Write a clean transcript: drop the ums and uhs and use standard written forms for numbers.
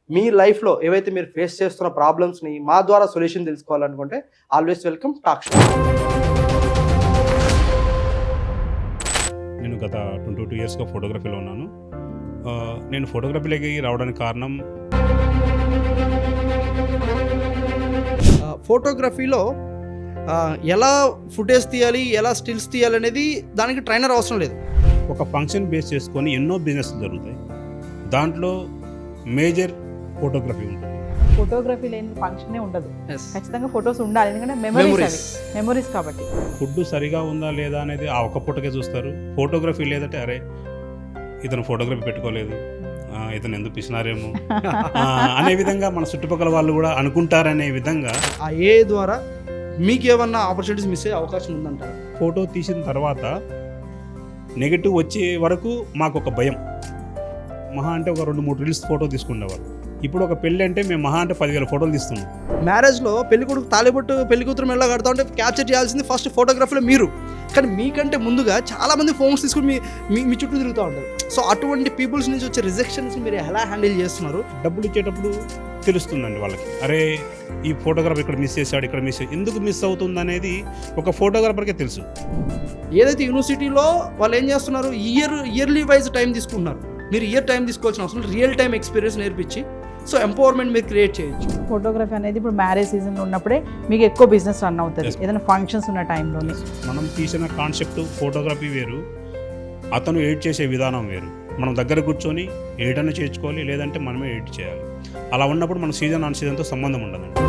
మీ లైఫ్లో ఏవైతే మీరు ఫేస్ చేస్తున్న ప్రాబ్లమ్స్ని మా ద్వారా సొల్యూషన్ తెలుసుకోవాలనుకుంటే ఆల్వేస్ వెల్కమ్ టాక్ షో. నేను గత 22 ఇయర్స్గా ఫోటోగ్రఫీలో ఉన్నాను. నేను ఫోటోగ్రఫీలోకి రావడానికి కారణం ఫోటోగ్రఫీలో ఎలా ఫుటేజ్ తీయాలి, ఎలా స్టిల్స్ తీయాలి అనేది దానికి ట్రైనర్ అవసరం లేదు. ఒక ఫంక్షన్ బేస్ చేసుకొని ఎన్నో బిజినెస్లు జరుగుతాయి. దాంట్లో మేజర్ ఫోటోగ్రఫీ ఉంటుంది. ఫోటోగ్రఫీ లేని ఫంక్షనే ఉండదు. Yes. ఖచ్చితంగా ఫొటోస్ ఉండాలి, ఎందుకంటే మెమరీస్ కాబట్టి. ఫుడ్ సరిగా ఉందా లేదా అనేది ఆ ఒక్క పూటకే చూస్తారు. ఫోటోగ్రఫీ లేదంటే అరే ఇతను ఫోటోగ్రఫీ పెట్టుకోలేదు, ఇతను ఎందుకు పిసినారేమో అనే విధంగా మన చుట్టుపక్కల వాళ్ళు కూడా అనుకుంటారనే విధంగా ఆ ఏ ద్వారా మీకు ఏమన్నా ఆపర్చునిటీస్ మిస్ అయ్యే అవకాశం ఉందంటారు? ఫోటో తీసిన తర్వాత నెగిటివ్ వచ్చే వరకు మాకు ఒక భయం. మహా అంటే ఒక 2-3 రీల్స్ ఫోటో తీసుకునేవారు. ఇప్పుడు ఒక పెళ్ళి అంటే మేము మహా అంటే 10,000 ఫోటోలు తీస్తున్నాం. మ్యారేజ్లో పెళ్లి కొడుకు తాలిబొట్టు పెళ్లి కూతురు మెల్ల కడతా ఉంటే క్యాప్చర్ చేయాల్సింది ఫస్ట్ ఫోటోగ్రఫీలో మీరు. కానీ మీకంటే ముందుగా చాలామంది ఫోన్స్ తీసుకుని మీ చుట్టూ తిరుగుతూ ఉంటారు. సో అటువంటి పీపుల్స్ నుంచి వచ్చే రిజెక్షన్స్ని మీరు ఎలా హ్యాండిల్ చేస్తున్నారు? డబ్బులు ఇచ్చేటప్పుడు తెలుస్తుందండి వాళ్ళకి, అరే ఈ ఫోటోగ్రాఫర్ ఇక్కడ మిస్ చేశాడు, ఇక్కడ ఎందుకు మిస్ అవుతుంది అనేది ఒక ఫోటోగ్రాఫర్కే తెలుసు. ఏదైతే యూనివర్సిటీలో వాళ్ళు ఏం చేస్తున్నారు, ఇయర్లీ వైజ్ టైం తీసుకుంటున్నారు. మీరు ఇయర్ టైం తీసుకోవాల్సిన అవసరం, రియల్ టైం ఎక్స్పీరియన్స్ నేర్పించి సో ఎంపవర్మెంట్ మీరు క్రియేట్ చేయొచ్చు. ఫోటోగ్రఫీ అనేది ఇప్పుడు మ్యారేజ్ సీజన్లో ఉన్నప్పుడే మీకు ఎక్కువ బిజినెస్ రన్ అవుతుంది. ఏదైనా ఫంక్షన్స్ ఉన్న టైంలోనే మనం తీసిన కాన్సెప్ట్ ఫోటోగ్రఫీ వేరు, అతను ఎడిట్ చేసే విధానం వేరు. మనం దగ్గర కూర్చొని ఎడిట్ అన్న చేర్చుకోవాలి, లేదంటే మనమే ఎడిట్ చేయాలి. అలా ఉన్నప్పుడు మన సీజన్ ఆన్ సీజన్తో సంబంధం ఉండదండి.